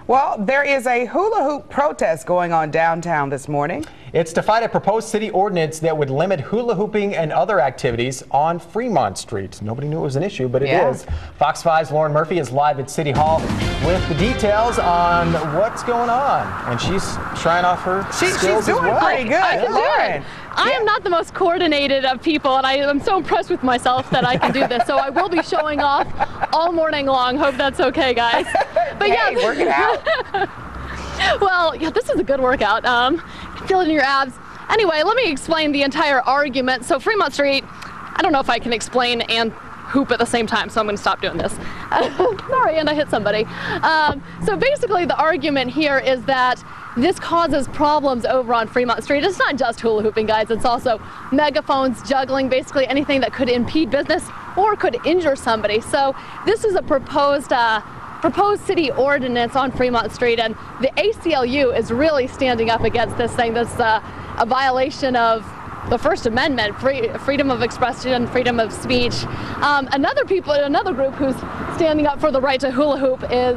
Well, there is a hula hoop protest going on downtown this morning. It's to fight a proposed city ordinance that would limit hula hooping and other activities on Fremont Street. Nobody knew it was an issue, but it is. Fox 5's Lauren Murphy is live at City Hall with the details on what's going on. And she's trying off her skills She's doing as well. pretty good. I can do it. I am not the most coordinated of people, and I'm so impressed with myself that I can do this. So I will be showing off all morning long. Hope that's okay, guys. But hey, work it out. Well, yeah, this is a good workout. Feel it in your abs. Anyway, let me explain the entire argument. So Fremont Street, I don't know if I can explain and hoop at the same time, so I'm going to stop doing this. Sorry, and I hit somebody. So basically the argument here is that this causes problems over on Fremont Street. It's not just hula hooping, guys. It's also megaphones, juggling, basically anything that could impede business or could injure somebody. So this is a proposed city ordinance on Fremont Street, and the ACLU is really standing up against this thing. That's a violation of the First Amendment, freedom of expression, freedom of speech. Another group who's standing up for the right to hula hoop is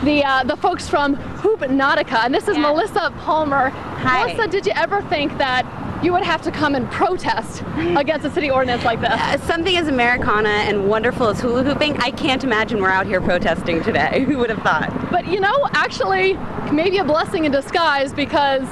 the folks from Hoopnotica, and this is Melissa Palmer. Hi. Melissa, did you ever think that you would have to come and protest against a city ordinance like this? Something as Americana and wonderful as hula hooping, I can't imagine we're out here protesting today. Who would have thought? But you know, actually, maybe a blessing in disguise, because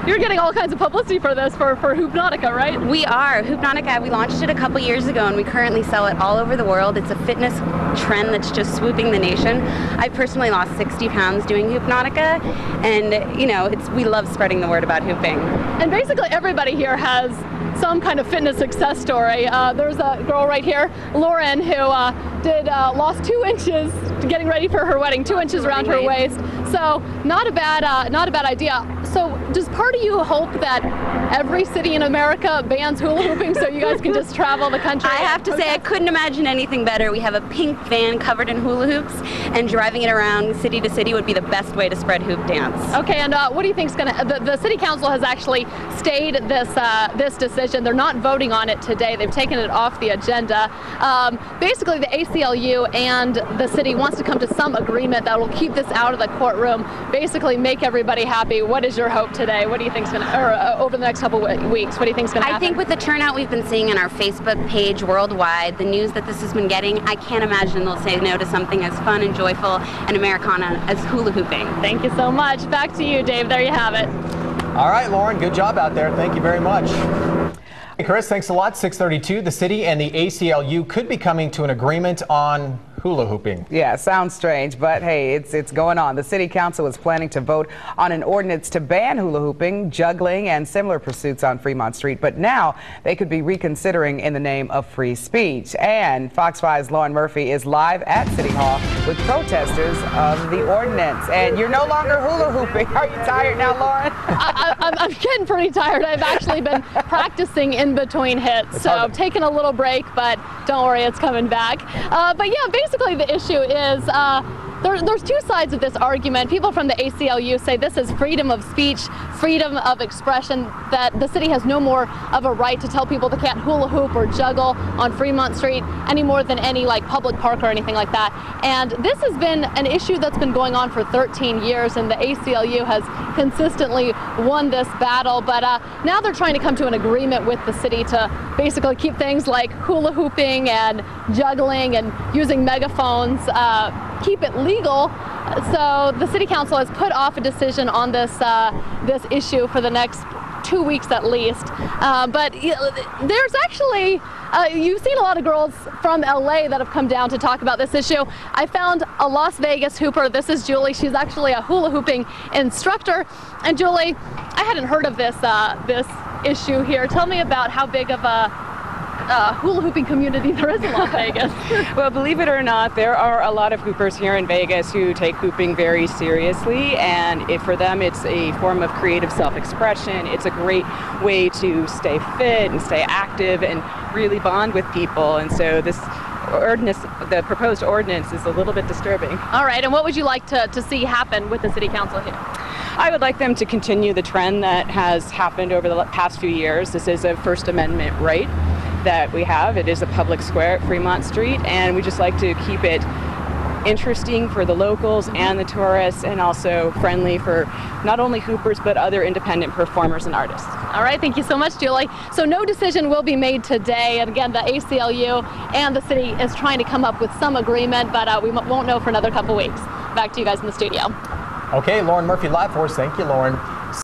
you're getting all kinds of publicity for this, for Hoopnotica, right? We are. Hoopnotica, we launched it a couple years ago, and we currently sell it all over the world. It's a fitness trend that's just swooping the nation. I personally lost 60 pounds doing Hoopnotica, and you know, we love spreading the word about hooping. And basically everybody here has some kind of fitness success story. There's a girl right here, Lauren, who lost 2 inches getting ready for her wedding, 2 inches around her waist. So not a bad idea. So does part of you hope that every city in America bans hula hooping so you guys can just travel the country? I have to say, I couldn't imagine anything better. We have a pink van covered in hula hoops, and driving it around city to city would be the best way to spread hoop dance. Okay, and what do you think's gonna? The city council has actually stayed this decision. They're not voting on it today. They've taken it off the agenda. Basically, the ACLU and the city wants to come to some agreement that will keep this out of the courtroom. Basically, make everybody happy. What is your hope today? What do you think's gonna, or over the next couple weeks? What do you think's gonna happen? I think with the turnout we've been seeing on our Facebook page worldwide, the news that this has been getting, I can't imagine they'll say no to something as fun and joyful and Americana as hula hooping. Thank you so much. Back to you, Dave. There you have it. All right, Lauren, good job out there. Thank you very much. Hey, Chris, thanks a lot. 6:32. The city and the ACLU could be coming to an agreement on hula hooping. Yeah, sounds strange, but hey, it's going on. The city council is planning to vote on an ordinance to ban hula hooping, juggling, and similar pursuits on Fremont Street, but now they could be reconsidering in the name of free speech. And Fox 5's Lauren Murphy is live at City Hall with protesters of the ordinance. And you're no longer hula hooping. Are you tired now, Lauren? I'm getting pretty tired. I've actually been practicing in between hits, so I'm taking a little break, but don't worry, it's coming back. But yeah, basically the issue is there's two sides of this argument. People from the ACLU say this is freedom of speech, freedom of expression, that the city has no more of a right to tell people they can't hula hoop or juggle on Fremont Street any more than any like public park or anything like that. And this has been an issue that's been going on for 13 years, and the ACLU has consistently won this battle. But now they're trying to come to an agreement with the city to basically keep things like hula hooping and juggling and using megaphones, keep it legal. So the city council has put off a decision on this this issue for the next 2 weeks at least. But there's actually, you've seen a lot of girls from LA that have come down to talk about this issue. I found a Las Vegas hooper. This is Julie. She's actually a hula hooping instructor. And Julie, I hadn't heard of this issue here. Tell me about how big of a hula hooping community there is in Las Vegas. Well, believe it or not, there are a lot of hoopers here in Vegas who take hooping very seriously, and for them it's a form of creative self-expression. It's a great way to stay fit and stay active and really bond with people, and so this ordinance, the proposed ordinance, is a little bit disturbing. All right, and what would you like to see happen with the city council here? I would like them to continue the trend that has happened over the past few years. This is a First Amendment right that we have. It is a public square at Fremont Street, and we just like to keep it interesting for the locals and the tourists, and also friendly for not only hoopers but other independent performers and artists. All right, thank you so much, Julie. So no decision will be made today, and again, the ACLU and the city is trying to come up with some agreement, but we won't know for another couple weeks. Back to you guys in the studio. Okay, Lauren Murphy live for us. Thank you, Lauren.